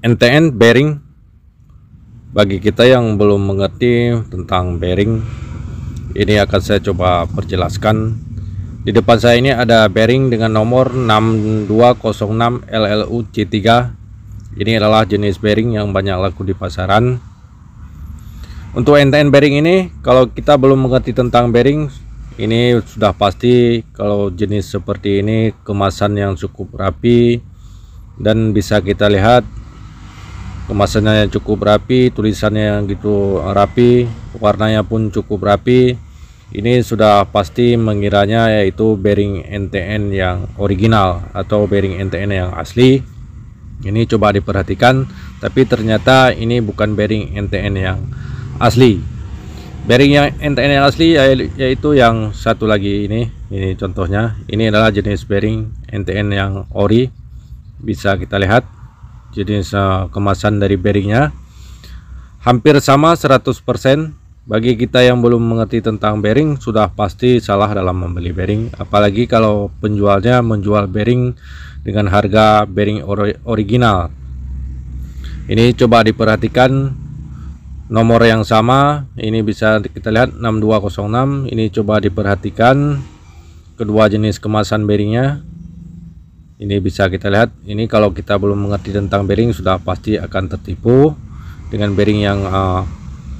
NTN bearing, bagi kita yang belum mengerti tentang bearing, ini akan saya coba perjelaskan. Di depan saya ini ada bearing dengan nomor 6206 LLU C3. Ini adalah jenis bearing yang banyak laku di pasaran. Untuk NTN bearing ini, kalau kita belum mengerti tentang bearing, ini sudah pasti kalau jenis seperti ini kemasan yang cukup rapi, dan bisa kita lihat kemasannya yang cukup rapi, tulisannya yang gitu rapi, warnanya pun cukup rapi. Ini sudah pasti mengiranya yaitu bearing NTN yang original atau bearing NTN yang asli. Ini coba diperhatikan, tapi ternyata ini bukan bearing NTN yang asli. Bearing yang NTN yang asli yaitu yang satu lagi ini contohnya. Ini adalah jenis bearing NTN yang ori. Bisa kita lihat jenis kemasan dari bearingnya hampir sama 100%. Bagi kita yang belum mengerti tentang bearing, sudah pasti salah dalam membeli bearing, apalagi kalau penjualnya menjual bearing dengan harga bearing original. Ini coba diperhatikan nomor yang sama, ini bisa kita lihat 6206. Ini coba diperhatikan kedua jenis kemasan bearingnya. Ini bisa kita lihat, ini kalau kita belum mengerti tentang bearing sudah pasti akan tertipu dengan bearing yang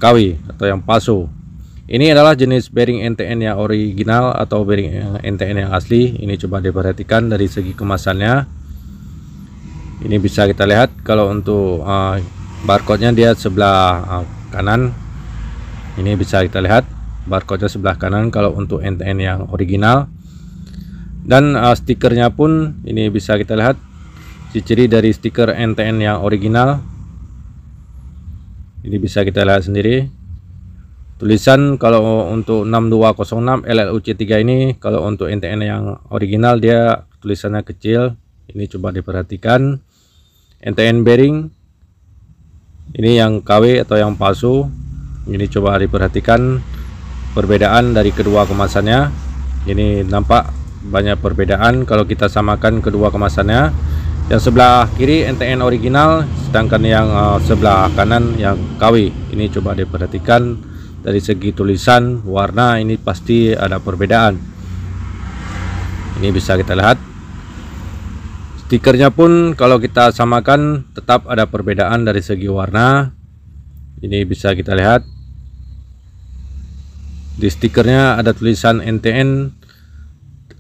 KW atau yang palsu. Ini adalah jenis bearing NTN yang original atau bearing NTN yang asli. Ini coba diperhatikan dari segi kemasannya. Ini bisa kita lihat kalau untuk barcode-nya dia sebelah kanan. Ini bisa kita lihat barcode-nya sebelah kanan kalau untuk NTN yang original. Dan stikernya pun ini bisa kita lihat ciri dari stiker NTN yang original. Ini bisa kita lihat sendiri. Tulisan kalau untuk 6206 LLU C3 ini, kalau untuk NTN yang original dia tulisannya kecil. Ini coba diperhatikan. NTN bearing ini yang KW atau yang palsu. Ini coba diperhatikan perbedaan dari kedua kemasannya. Ini nampak banyak perbedaan kalau kita samakan kedua kemasannya. Yang sebelah kiri NTN original, sedangkan yang sebelah kanan yang KW. Ini coba diperhatikan dari segi tulisan, warna, ini pasti ada perbedaan. Ini bisa kita lihat. Stikernya pun kalau kita samakan tetap ada perbedaan dari segi warna. Ini bisa kita lihat. Di stikernya ada tulisan NTN.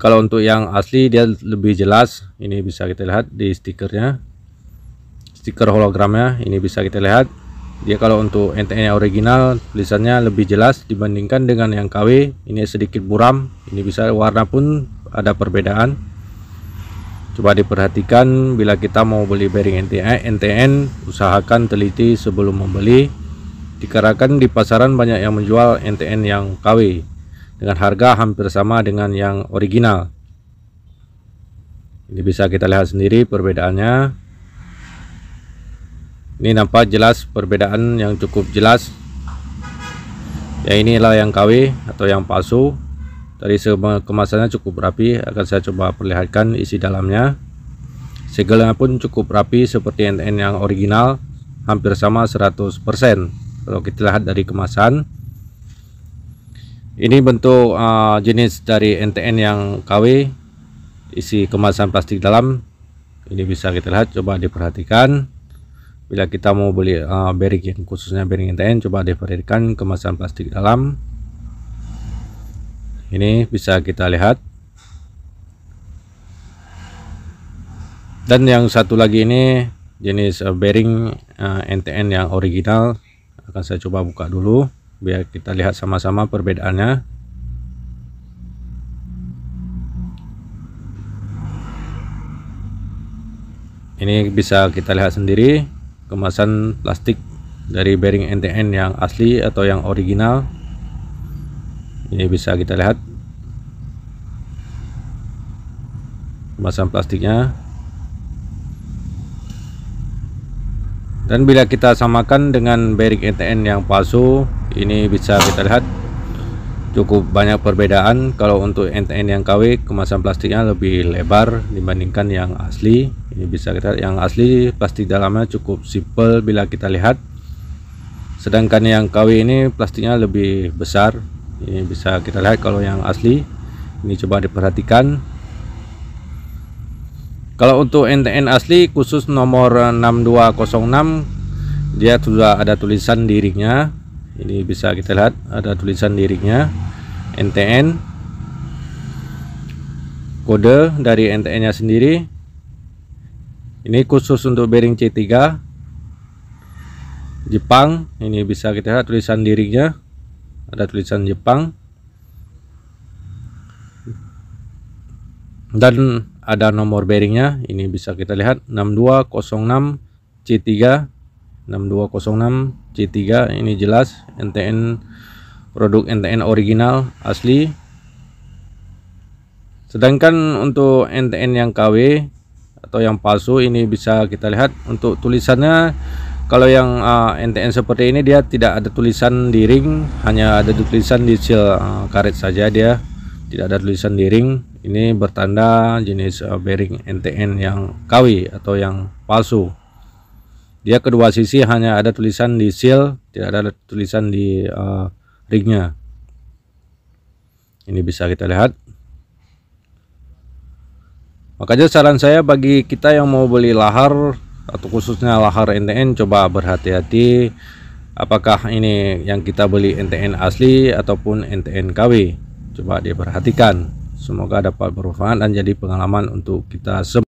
Kalau untuk yang asli dia lebih jelas. Ini bisa kita lihat di stikernya, stiker hologramnya. Ini bisa kita lihat dia kalau untuk NTN yang original tulisannya lebih jelas dibandingkan dengan yang KW. Ini sedikit buram. Ini bisa warna pun ada perbedaan. Coba diperhatikan bila kita mau beli bearing NTN, usahakan teliti sebelum membeli, dikarenakan di pasaran banyak yang menjual NTN yang KW dengan harga hampir sama dengan yang original. Ini bisa kita lihat sendiri perbedaannya. Ini nampak jelas perbedaan yang cukup jelas. Ya, inilah yang KW atau yang palsu. Dari kemasannya cukup rapi. Akan saya coba perlihatkan isi dalamnya. Segelnya pun cukup rapi seperti NTN yang original, hampir sama 100%. Kalau kita lihat dari kemasan, ini bentuk jenis dari NTN yang KW, isi kemasan plastik dalam. Ini bisa kita lihat, coba diperhatikan. Bila kita mau beli bearing yang khususnya bearing NTN, coba diperhatikan kemasan plastik dalam. Ini bisa kita lihat. Dan yang satu lagi ini jenis bearing NTN yang original. Akan saya coba buka dulu biar kita lihat sama-sama perbedaannya. Ini bisa kita lihat sendiri kemasan plastik dari bearing NTN yang asli atau yang original. Ini bisa kita lihat kemasan plastiknya. Dan bila kita samakan dengan bearing NTN yang palsu, ini bisa kita lihat cukup banyak perbedaan. Kalau untuk NTN yang KW, kemasan plastiknya lebih lebar dibandingkan yang asli. Ini bisa kita lihat yang asli plastik dalamnya cukup simpel bila kita lihat, sedangkan yang KW ini plastiknya lebih besar. Ini bisa kita lihat kalau yang asli. Ini coba diperhatikan. Kalau untuk NTN asli khusus nomor 6206, dia sudah ada tulisan di ringnya. Ini bisa kita lihat ada tulisan di ringnya NTN, kode dari NTN nya sendiri. Ini khusus untuk bearing C3 Jepang. Ini bisa kita lihat tulisan di ringnya, ada tulisan Jepang, dan ada nomor bearingnya. Ini bisa kita lihat 6206 C3, 6206 C3. Ini jelas NTN, produk NTN original asli. Sedangkan untuk NTN yang KW atau yang palsu ini bisa kita lihat untuk tulisannya. Kalau yang NTN seperti ini dia tidak ada tulisan di ring, hanya ada tulisan di seal karet saja, dia tidak ada tulisan di ring. Ini bertanda jenis bearing NTN yang KW atau yang palsu. Dia kedua sisi hanya ada tulisan di seal, tidak ada tulisan di ringnya. Ini bisa kita lihat. Makanya saran saya bagi kita yang mau beli lahar atau khususnya lahar NTN, coba berhati-hati apakah ini yang kita beli NTN asli ataupun NTN KW. Coba diperhatikan. Semoga dapat bermanfaat dan jadi pengalaman untuk kita semua.